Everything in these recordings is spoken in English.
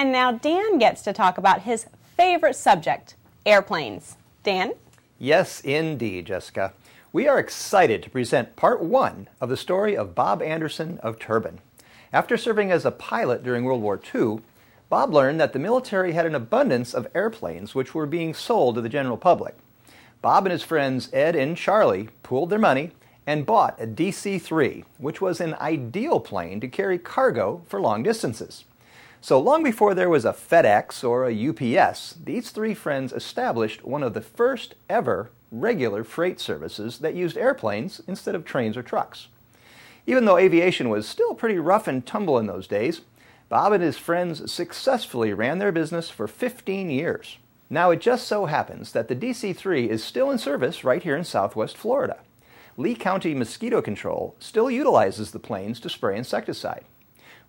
And now Dan gets to talk about his favorite subject, airplanes. Dan? Yes, indeed, Jessica. We are excited to present part 1 of the story of Bob Anderson of Turbin. After serving as a pilot during World War II, Bob learned that the military had an abundance of airplanes which were being sold to the general public. Bob and his friends Ed and Charlie pooled their money and bought a DC-3, which was an ideal plane to carry cargo for long distances. So long before there was a FedEx or a UPS, these three friends established one of the first ever regular freight services that used airplanes instead of trains or trucks. Even though aviation was still pretty rough and tumble in those days, Bob and his friends successfully ran their business for 15 years. Now it just so happens that the DC-3 is still in service right here in Southwest Florida. Lee County Mosquito Control still utilizes the planes to spray insecticide.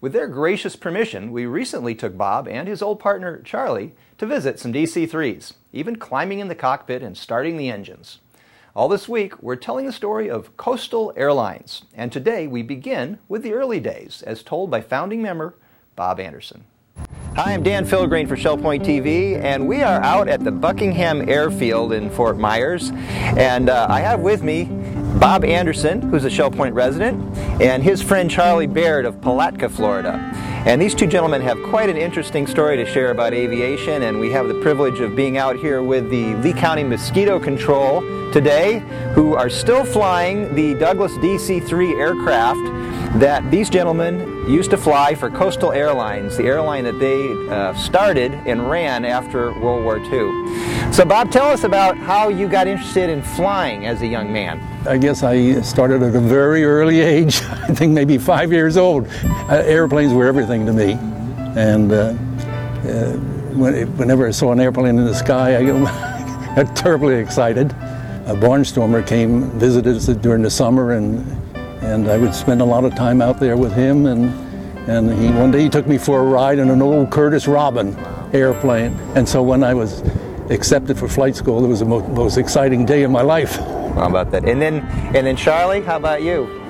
With their gracious permission, we recently took Bob and his old partner Charlie to visit some DC-3s, even climbing in the cockpit and starting the engines. All this week, we're telling the story of Coastal Airlines, and today we begin with the early days, as told by founding member Bob Anderson. Hi, I'm Dan Philgreen for Shell Point TV, and we are out at the Buckingham Airfield in Fort Myers, and I have with me Bob Anderson, who's a Shell Point resident, and his friend Charlie Baird of Palatka, Florida. And these two gentlemen have quite an interesting story to share about aviation, and we have the privilege of being out here with the Lee County Mosquito Control today, who are still flying the Douglas DC-3 aircraft that these gentlemen used to fly for Coastal Airlines, the airline that they started and ran after World War II. So Bob, tell us about how you got interested in flying as a young man. I guess I started at a very early age, I think maybe 5 years old. Airplanes were everything to me, and whenever I saw an airplane in the sky, I got terribly excited. A barnstormer came, visited us during the summer, and I would spend a lot of time out there with him, and one day he took me for a ride in an old Curtiss Robin airplane. And so when I was accepted for flight school, it was the most exciting day of my life. How about that? And then Charlie, how about you?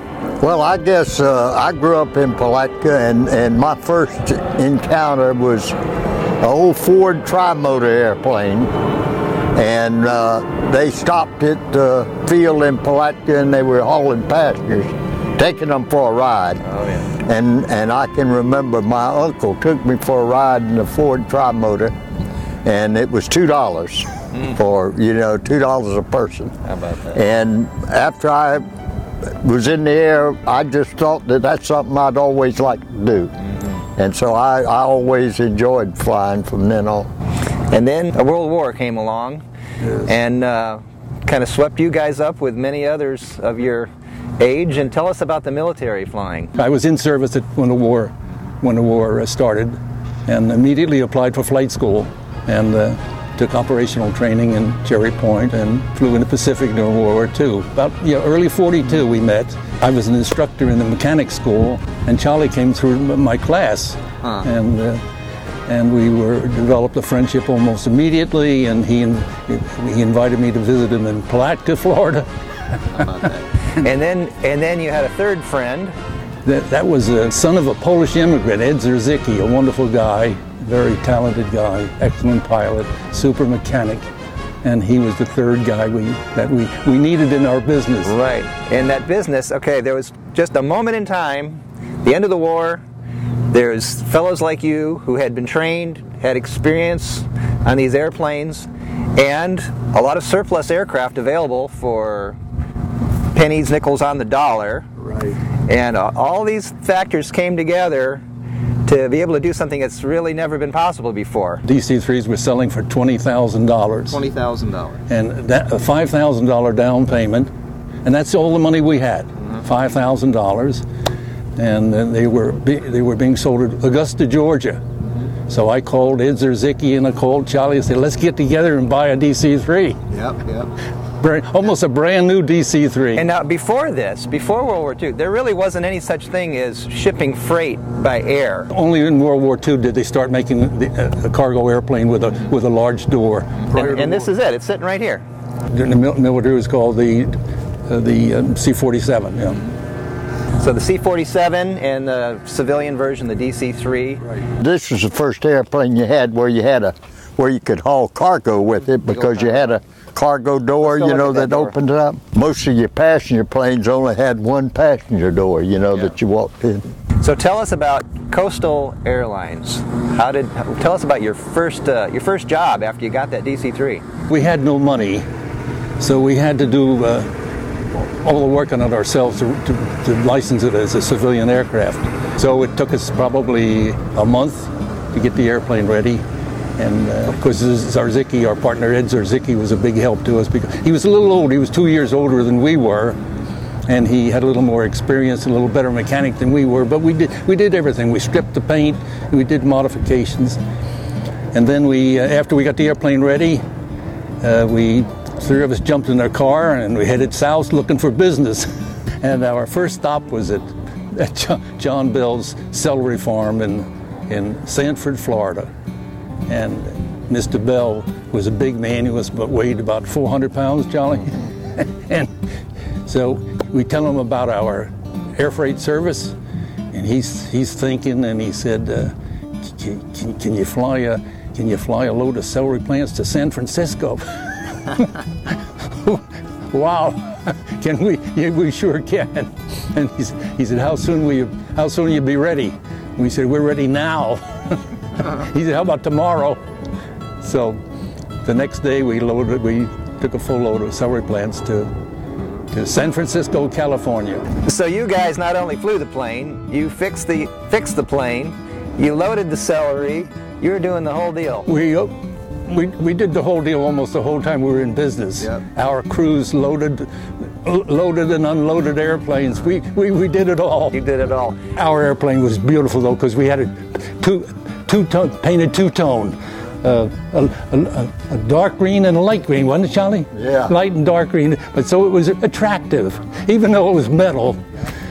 Well, I guess I grew up in Palatka, and my first encounter was an old Ford tri-motor airplane, and they stopped at the field in Palatka, and they were hauling passengers, taking them for a ride. Oh, yeah. And I can remember my uncle took me for a ride in the Ford tri-motor, and it was $2 for, $2 a person. How about that? And after I was in the air, I just thought that that's something I'd always like to do. Mm-hmm. And so I always enjoyed flying from then on. And then a World War came along, yes, and kind of swept you guys up with many others of your age. And tell us about the military flying. I was in service when the war started, and immediately applied for flight school, and took operational training in Cherry Point, and flew in the Pacific during World War II. About early '42 we met. I was an instructor in the mechanics school, and Charlie came through my class, and we developed a friendship almost immediately. And he invited me to visit him in Palatka, Florida. How about that? And then you had a third friend. That was a son of a Polish immigrant, Ed Zerzicki, a wonderful guy. Very talented guy, excellent pilot, super mechanic, and he was the third guy that we needed in our business. Right, in that business, okay, there was just a moment in time, the end of the war. There's fellows like you who had been trained, had experience on these airplanes, and a lot of surplus aircraft available for pennies, nickels on the dollar. Right. And all these factors came together to be able to do something that's really never been possible before. DC-3s were selling for $20,000. $20,000. And that a $5,000 down payment, and that's all the money we had, $5,000. And they were being sold at Augusta, Georgia. So I called Ed Zerzicki and I called Charlie and said, let's get together and buy a DC-3. Yep. Almost a brand new DC-3. And now before World War II, there really wasn't any such thing as shipping freight by air. Only in World War II did they start making a cargo airplane with a large door. And this is it. It's sitting right here. The military was called the C-47. Yeah. So the C-47 and the civilian version, the DC-3. Right. This was the first airplane you had where you could haul cargo with it, because you had a cargo door, Let's go you know, look at that that door. opened up. Most of your passenger planes only had one passenger door, you know, that you walked in. So tell us about Coastal Airlines. Tell us about your first job after you got that DC-3. We had no money, so we had to do all the work on it ourselves to license it as a civilian aircraft. So it took us probably a month to get the airplane ready. And of course, Zarzicki, our partner Ed Zarzicki, was a big help to us because he was a little old. He was 2 years older than we were, and he had a little more experience and a little better mechanic than we were. But we did everything. We stripped the paint, we did modifications, and then after we got the airplane ready, three of us jumped in our car and we headed south looking for business. And our first stop was at John Bell's celery farm in Sanford, Florida. And Mr. Bell was a big man. He weighed about 400 pounds, Jolly. And so we tell him about our air freight service, and he's thinking, and he said, "Can you fly a load of celery plants to San Francisco?" Wow, can we? Yeah, we sure can. And he said, "How soon will you be ready?" And we said, "We're ready now." He said, "How about tomorrow?" So the next day we took a full load of celery plants to San Francisco, California. So you guys not only flew the plane, you fixed the plane, you loaded the celery, you were doing the whole deal. We did the whole deal almost the whole time we were in business. Yep. Our crews loaded and unloaded airplanes. We did it all. You did it all. Our airplane was beautiful though, because we had a painted two-tone, a dark green and a light green, wasn't it, Charlie? Yeah. Light and dark green, but so it was attractive, even though it was metal.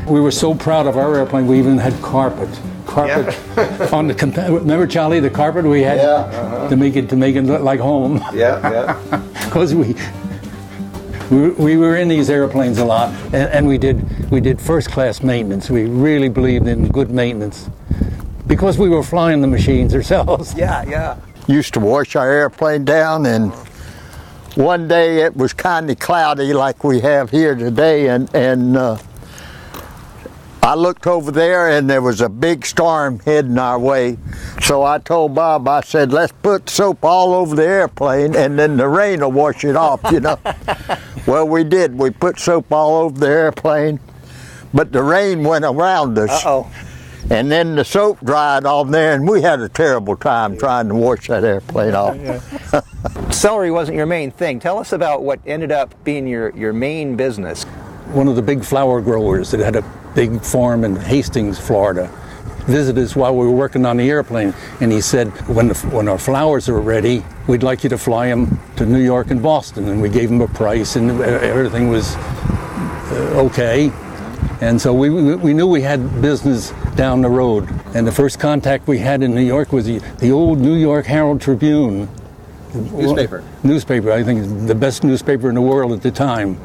We were so proud of our airplane. We even had carpet on the. Remember, Charlie, the carpet we had to make it look like home. Yeah. Because we were in these airplanes a lot, and we did first-class maintenance. We really believed in good maintenance, because we were flying the machines ourselves. Yeah. Used to wash our airplane down, and one day it was kind of cloudy like we have here today, and I looked over there and there was a big storm heading our way. So I told Bob, I said, "Let's put soap all over the airplane and then the rain will wash it off, you know." Well, we did. We put soap all over the airplane, but the rain went around us. Uh-oh. And then the soap dried on there, and we had a terrible time trying to wash that airplane off. Celery wasn't your main thing. Tell us about what ended up being your main business. One of the big flower growers that had a big farm in Hastings, Florida, visited us while we were working on the airplane, and he said, when our flowers are ready, we'd like you to fly them to New York and Boston. And we gave him a price, and everything was okay. And so we knew we had business down the road. And the first contact we had in New York was the old New York Herald Tribune. Newspaper, I think the best newspaper in the world at the time.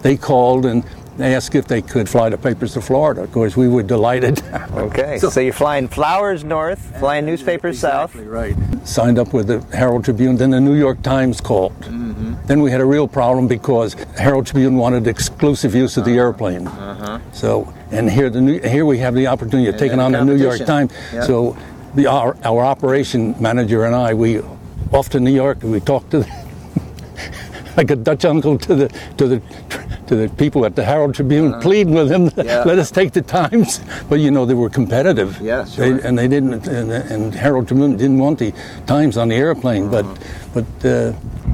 They called and asked if they could fly the papers to Florida. Of course, we were delighted. Okay, so you're flying flowers north, flying newspapers south. Exactly right. Signed up with the Herald Tribune, then the New York Times called. Then we had a real problem because Herald Tribune wanted exclusive use of the airplane. So, and here we have the opportunity of taking on the New York Times. Yep. So our operation manager and I, we off to New York, and we talked to like a Dutch uncle to the people at the Herald Tribune, pleading with them, let us take the Times. But you know, they were competitive. Yeah, sure. And they didn't, and Herald Tribune didn't want the Times on the airplane. But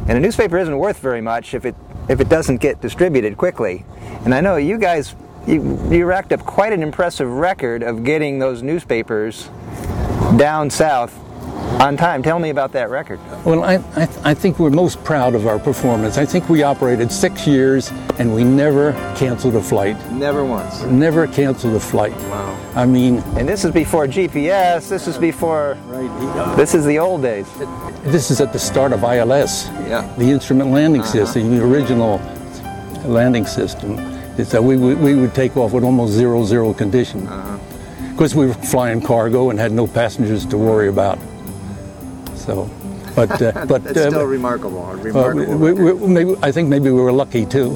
and a newspaper isn't worth very much if it doesn't get distributed quickly. And I know you guys, you racked up quite an impressive record of getting those newspapers down south on time. Tell me about that record. Well, I think we're most proud of our performance. I think we operated 6 years and we never canceled a flight. Never once. Never canceled a flight. Wow. I mean... And this is before GPS, this is before... Right. This is the old days. This is at the start of ILS. Yeah. The instrument landing system, the original landing system. So we would take off with almost zero condition. Of course, we were flying cargo and had no passengers to worry about. So, but that's still remarkable. I think maybe we were lucky too.